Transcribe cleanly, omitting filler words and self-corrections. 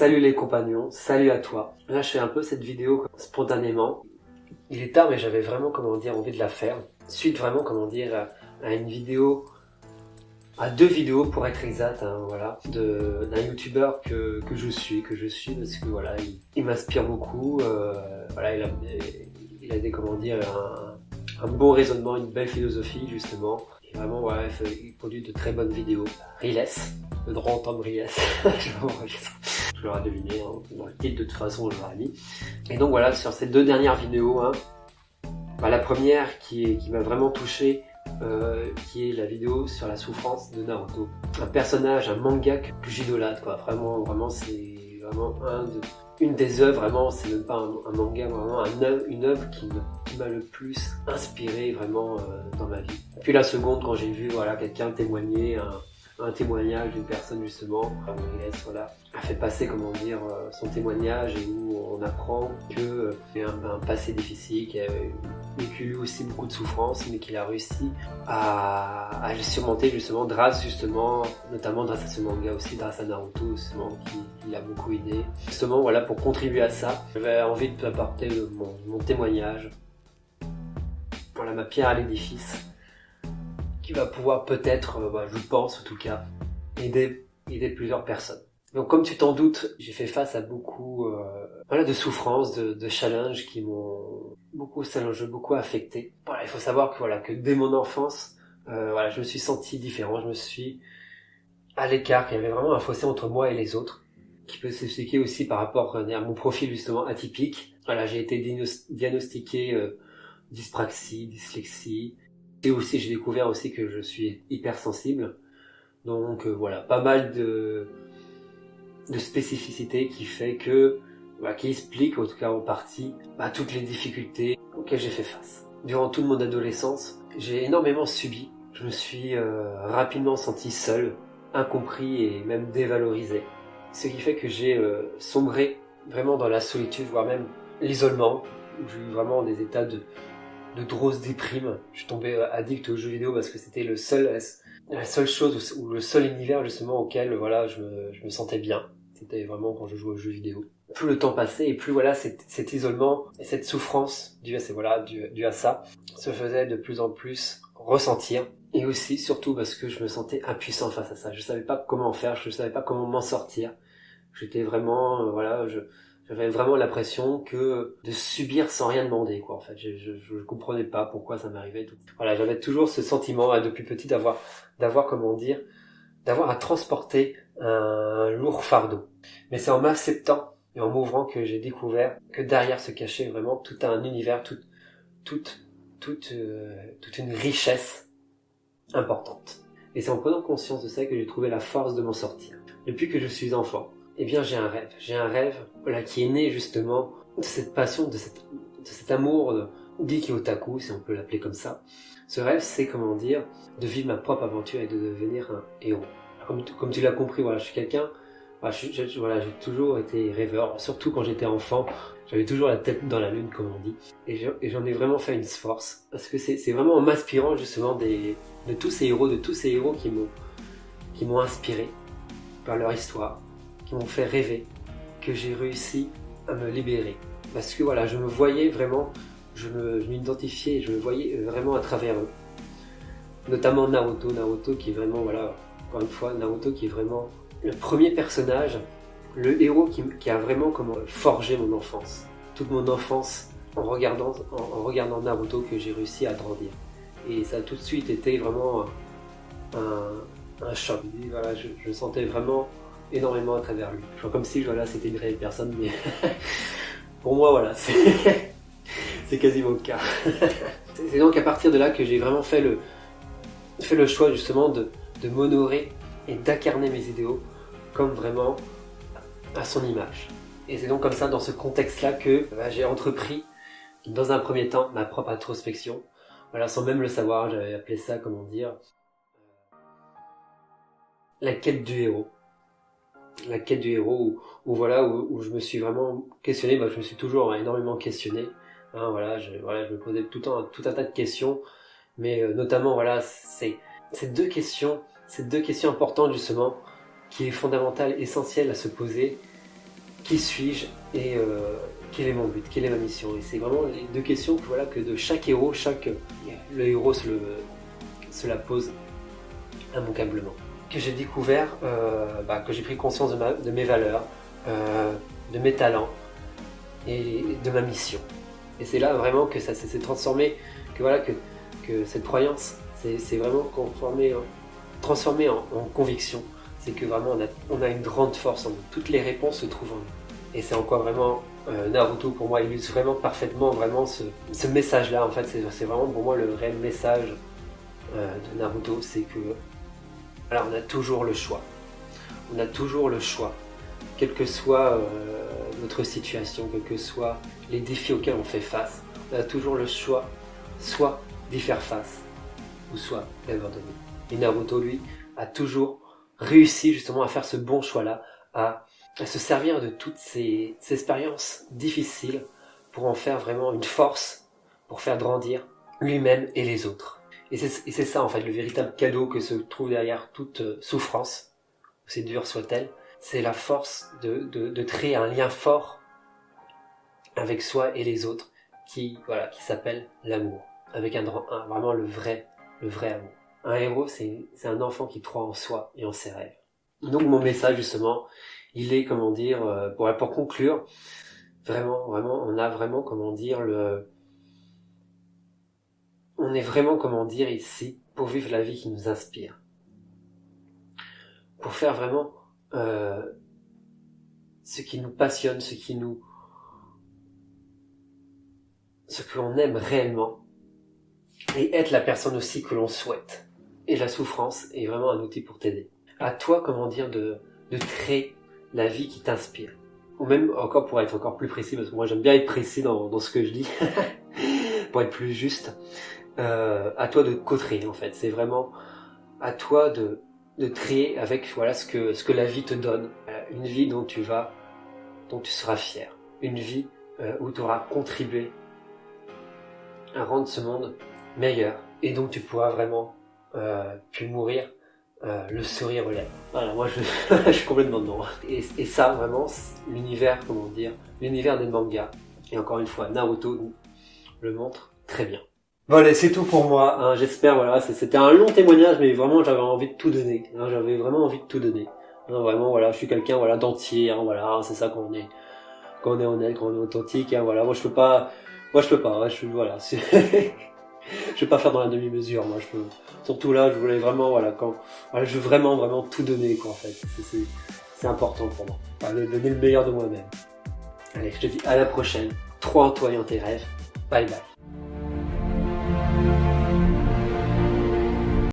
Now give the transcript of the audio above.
Salut les compagnons, salut à toi. Là je fais un peu cette vidéo spontanément. Il est tard mais j'avais vraiment envie de la faire. Suite vraiment à une vidéo, à 2 vidéos pour être exact, d'un youtubeur que je suis parce que voilà, il m'inspire beaucoup. Il a un bon raisonnement, une belle philosophie justement. Et vraiment voilà, il produit de très bonnes vidéos. Riles, le grand Tom Riles. Je l'aurais deviné, dans le titre de toute façon je l'aurais mis. Et donc voilà, sur ces 2 dernières vidéos, la première qui m'a vraiment touché, qui est la vidéo sur la souffrance de Naruto. Un personnage, un manga que j'idolâtre, quoi. Vraiment, c'est vraiment une des œuvres, vraiment, c'est même pas un manga, vraiment une œuvre qui m'a le plus inspiré vraiment dans ma vie. Puis la seconde, quand j'ai vu quelqu'un témoigner, un témoignage d'une personne justement, a fait passer son témoignage et où on apprend que il y a un passé difficile, qu'il a vécu aussi beaucoup de souffrances, mais qu'il a réussi à le surmonter justement notamment grâce à ce manga aussi, grâce à Naruto justement qui l'a beaucoup aidé. Justement pour contribuer à ça, j'avais envie de apporter mon témoignage, ma pierre à l'édifice, qui va pouvoir peut-être, je pense en tout cas, aider plusieurs personnes. Donc comme tu t'en doutes, j'ai fait face à beaucoup de souffrances, de challenges qui m'ont beaucoup affecté. Il faut savoir que dès mon enfance, je me suis senti différent, je me suis à l'écart, il y avait vraiment un fossé entre moi et les autres, qui peut s'expliquer aussi par rapport à mon profil justement atypique. J'ai été diagnostiqué dyspraxie, dyslexie. Et aussi, j'ai découvert aussi que je suis hypersensible. Donc pas mal de spécificités qui fait qui explique en tout cas en partie toutes les difficultés auxquelles j'ai fait face. Durant toute mon adolescence, j'ai énormément subi. Je me suis rapidement senti seul, incompris et même dévalorisé. Ce qui fait que j'ai sombré vraiment dans la solitude, voire même l'isolement, où j'ai eu vraiment des états de grosse déprime. Je suis tombé addict aux jeux vidéo parce que c'était la seule chose ou le seul univers justement auquel je me sentais bien. C'était vraiment quand je jouais aux jeux vidéo. Plus le temps passait et plus cet isolement et cette souffrance due à ça se faisait de plus en plus ressentir. Et aussi, surtout parce que je me sentais impuissant face à ça. Je savais pas comment faire, je savais pas comment m'en sortir. J'étais vraiment, j'avais vraiment l'impression de subir sans rien demander, quoi. En fait, je comprenais pas pourquoi ça m'arrivait. J'avais toujours ce sentiment, depuis petit, d'avoir à transporter un lourd fardeau. Mais c'est en m'acceptant et en m'ouvrant que j'ai découvert que derrière se cachait vraiment tout un univers, toute une richesse importante. Et c'est en prenant conscience de ça que j'ai trouvé la force de m'en sortir. Depuis que je suis enfant, j'ai un rêve. J'ai un rêve qui est né justement de cette passion, de cet amour geek et otaku, si on peut l'appeler comme ça. Ce rêve, c'est de vivre ma propre aventure et de devenir un héros. Comme tu l'as compris, je suis quelqu'un, j'ai toujours été rêveur, surtout quand j'étais enfant. J'avais toujours la tête dans la lune, comme on dit. Et j'en ai vraiment fait une force. Parce que c'est vraiment en m'inspirant justement de tous ces héros qui m'ont inspiré par leur histoire, qui m'ont fait rêver, que j'ai réussi à me libérer. Parce que je me voyais vraiment, je m'identifiais, je me voyais vraiment à travers eux. Notamment Naruto qui est vraiment, encore une fois, Naruto qui est vraiment le premier personnage, le héros qui a vraiment forgé mon enfance. Toute mon enfance en regardant Naruto que j'ai réussi à grandir. Et ça a tout de suite été vraiment un choc. Je sentais vraiment énormément à travers lui. Comme si c'était une réelle personne, mais pour moi c'est quasiment le cas. C'est donc à partir de là que j'ai vraiment fait le choix justement de m'honorer et d'incarner mes idéaux comme vraiment à son image. Et c'est donc comme ça, dans ce contexte-là, que j'ai entrepris dans un premier temps ma propre introspection. Sans même le savoir, j'avais appelé ça, la quête du héros. La quête du héros où je me suis vraiment questionné, je me suis toujours énormément questionné. Je me posais tout un tas de questions, mais notamment c'est ces deux questions importantes justement, qui est fondamentale, essentielle à se poser, qui suis-je et quel est mon but, quelle est ma mission. Et c'est vraiment les deux questions que de chaque héros, le héros se la pose immanquablement. Que j'ai découvert, que j'ai pris conscience de mes valeurs, de mes talents et de ma mission. Et c'est là vraiment que ça s'est transformé, que cette croyance c'est vraiment transformé en conviction. C'est que vraiment on a une grande force en nous. Toutes les réponses se trouvent en nous. Et c'est encore vraiment Naruto pour moi illustre vraiment parfaitement vraiment ce message-là. En fait, c'est vraiment pour moi le réel message de Naruto, c'est que alors on a toujours le choix. On a toujours le choix, quelle que soit notre situation, quels que soient les défis auxquels on fait face. On a toujours le choix, soit d'y faire face, ou soit d'abandonner. Et Naruto, lui, a toujours réussi justement à faire ce bon choix-là, à se servir de toutes ces expériences difficiles pour en faire vraiment une force, pour faire grandir lui-même et les autres. Et c'est ça en fait le véritable cadeau que se trouve derrière toute souffrance, aussi dure soit-elle, c'est la force de créer un lien fort avec soi et les autres qui s'appelle l'amour, avec vraiment le vrai amour. Un héros, c'est un enfant qui croit en soi et en ses rêves. Donc mon message justement, il est pour conclure, vraiment, on a vraiment on est vraiment ici pour vivre la vie qui nous inspire, pour faire vraiment ce qui nous passionne, ce que l'on aime réellement, et être la personne aussi que l'on souhaite. Et la souffrance est vraiment un outil pour t'aider. À toi, de créer la vie qui t'inspire. Ou même encore pour être encore plus précis, parce que moi j'aime bien être précis dans ce que je dis, pour être plus juste. À toi de co-créer en fait. C'est vraiment à toi de créer avec ce que la vie te donne. Une vie dont tu seras fier. Une vie où tu auras contribué à rendre ce monde meilleur. Et donc tu pourras vraiment puis mourir le sourire aux lèvres. Voilà, moi je suis complètement dedans. Et ça vraiment, l'univers des mangas. Et encore une fois, Naruto le montre très bien. Voilà, c'est tout pour moi, hein. J'espère, c'était un long témoignage, mais vraiment j'avais envie de tout donner, hein. J'avais vraiment envie de tout donner, hein. Vraiment, je suis quelqu'un, d'entier, hein. C'est ça quand on est honnête, quand on est authentique, hein. Moi je peux pas, je vais pas faire dans la demi-mesure, surtout là, je voulais vraiment, je veux vraiment tout donner, quoi, en fait, c'est important pour moi, de donner le meilleur de moi-même. Allez, je te dis à la prochaine, crois en toi et en tes rêves, bye bye.